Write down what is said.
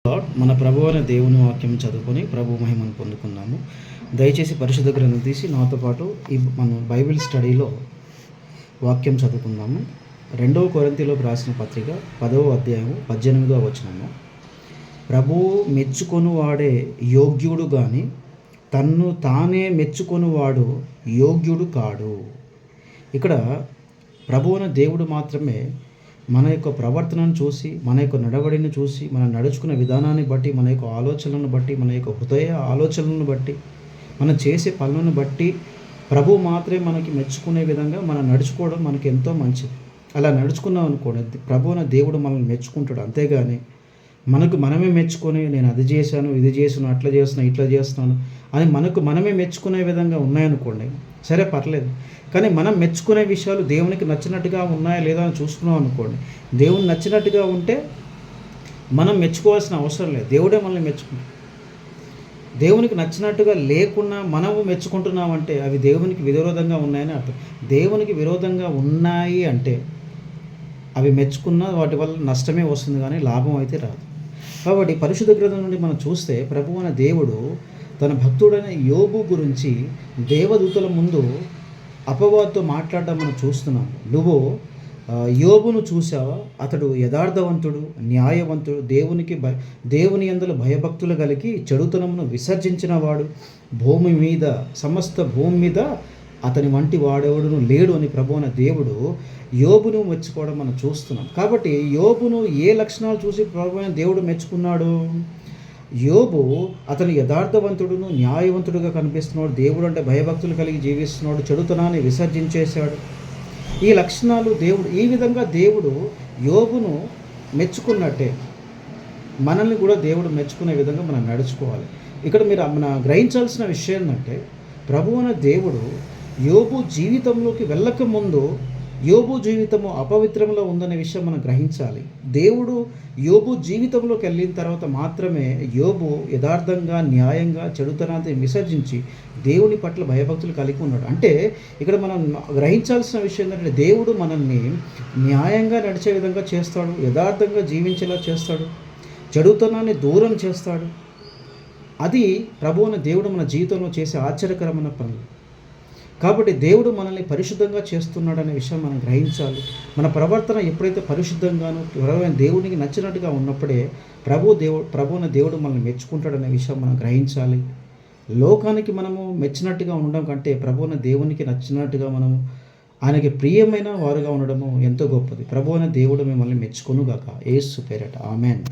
మన ప్రభు అనే దేవుని వాక్యం చదువుకొని ప్రభు మహిమను పొందుకుందాము. దయచేసి పరిశుద్ధ గ్రంథం తీసి నాతో పాటు మనం బైబిల్ స్టడీలో వాక్యం చదువుకుందాము. 2 కొరింథీయులకు రాసిన పత్రిక 10వ అధ్యాయము 18వ వచనము. ప్రభువు మెచ్చుకొని వాడే యోగ్యుడు కానీ తన్ను తానే మెచ్చుకొనివాడు యోగ్యుడు కాడు. ఇక్కడ ప్రభు అనే దేవుడు మాత్రమే మన యొక్క ప్రవర్తనను చూసి, మన యొక్క నడవడిని చూసి, మనం నడుచుకునే విధానాన్ని బట్టి, మన యొక్క ఆలోచనలను బట్టి, మన యొక్క హృదయ ఆలోచనలను బట్టి, మనం చేసే పనులను బట్టి ప్రభు మాత్రమే మనకి మెచ్చుకునే విధంగా మనం నడుచుకోవడం మనకి ఎంతో మంచిది. అలా నడుచుకున్నాం అనుకోండి, ప్రభు అనే దేవుడు మనల్ని మెచ్చుకుంటాడు. అంతేగాని మనమే మెచ్చుకొని నేను అది చేశాను, ఇది చేశాను, అట్లా చేస్తున్నాను, ఇట్లా చేస్తున్నాను అని మనమే మెచ్చుకునే విధంగా ఉన్నాయనుకోండి, సరే పర్లేదు. కానీ మనం మెచ్చుకునే విషయాలు దేవునికి నచ్చినట్టుగా ఉన్నాయా లేదా అని చూసుకున్నాం అనుకోండి, దేవుని నచ్చినట్టుగా ఉంటే మనం మెచ్చుకోవాల్సిన అవసరం లేదు, దేవుడే మనల్ని మెచ్చుకుంటాడు. దేవునికి నచ్చినట్టుగా లేకున్నా మనము మెచ్చుకుంటున్నామంటే అవి దేవునికి విరోధంగా ఉన్నాయని అర్థం. దేవునికి విరోధంగా ఉన్నాయి అంటే అవి మెచ్చుకున్న వాటి వల్ల నష్టమే వస్తుంది, కానీ లాభం అయితే రాదు. కాబట్టి పరిశుద్ధ గ్రంథం నుండి మనం చూస్తే ప్రభువు అనే దేవుడు తన భక్తుడైన యోబు గురించి దేవదూతల ముందు అపవాదుతో మాట్లాడడం మనం చూస్తున్నాం. నువ్వు యోబును చూసావా? అతడు యథార్థవంతుడు, న్యాయవంతుడు, దేవుని యందు భయభక్తులు కలిగి చెడుతనమును విసర్జించిన వాడు, సమస్త భూమి మీద అతని వంటి వాడెవడును లేడు అని ప్రభువు అనే దేవుడు యోబును మెచ్చుకోవడం మనం చూస్తున్నాం. కాబట్టి యోబును ఏ లక్షణాలు చూసి ప్రభువు అనే దేవుడు మెచ్చుకున్నాడు? యోబు అతను యథార్థవంతుడును, న్యాయవంతుడుగా కనిపిస్తున్నాడు, దేవుడు అంటే భయభక్తులు కలిగి జీవిస్తున్నాడు, చెడుతనాన్ని విసర్జించేశాడు. ఈ లక్షణాలు ఈ విధంగా దేవుడు యోబును మెచ్చుకున్నట్టే మనల్ని కూడా దేవుడు మెచ్చుకునే విధంగా మనం నడుచుకోవాలి. ఇక్కడ మన గ్రహించాల్సిన విషయం ఏంటంటే, ప్రభువు అనే దేవుడు యోబు జీవితంలోకి వెళ్ళక ముందు యోబు జీవితము అపవిత్రంలో ఉందనే విషయం మనం గ్రహించాలి. దేవుడు యోబు జీవితంలోకి వెళ్ళిన తర్వాత మాత్రమే యోబు యథార్థంగా, న్యాయంగా, చెడుతనాన్ని విసర్జించి దేవుని పట్ల భయభక్తులు కలిగి ఉన్నాడు. అంటే ఇక్కడ మనం గ్రహించాల్సిన విషయం ఏంటంటే, దేవుడు మనల్ని న్యాయంగా నడిచే విధంగా చేస్తాడు, యథార్థంగా జీవించేలా చేస్తాడు, చెడుతనాన్ని దూరం చేస్తాడు. అది ప్రభువు అనే దేవుడు మన జీవితంలో చేసే ఆశ్చర్యకరమైన పనులు. కాబట్టి దేవుడు మనల్ని పరిశుద్ధంగా చేస్తున్నాడనే విషయం మనం గ్రహించాలి. మన ప్రవర్తన ఎప్పుడైతే పరిశుద్ధంగానూ దేవునికి నచ్చినట్టుగా ఉన్నప్పుడే ప్రభు అనే దేవుడు మనల్ని మెచ్చుకుంటాడనే విషయం మనం గ్రహించాలి. లోకానికి మనము మెచ్చినట్టుగా ఉండడం కంటే ప్రభు అనే దేవునికి నచ్చినట్టుగా మనము ఆయనకి ప్రియమైన వారుగా ఉండడము ఎంతో గొప్పది. ప్రభు అనే దేవుడు మిమ్మల్ని మెచ్చుకొనుగాక. యేసు పేరట. ఆమెన్.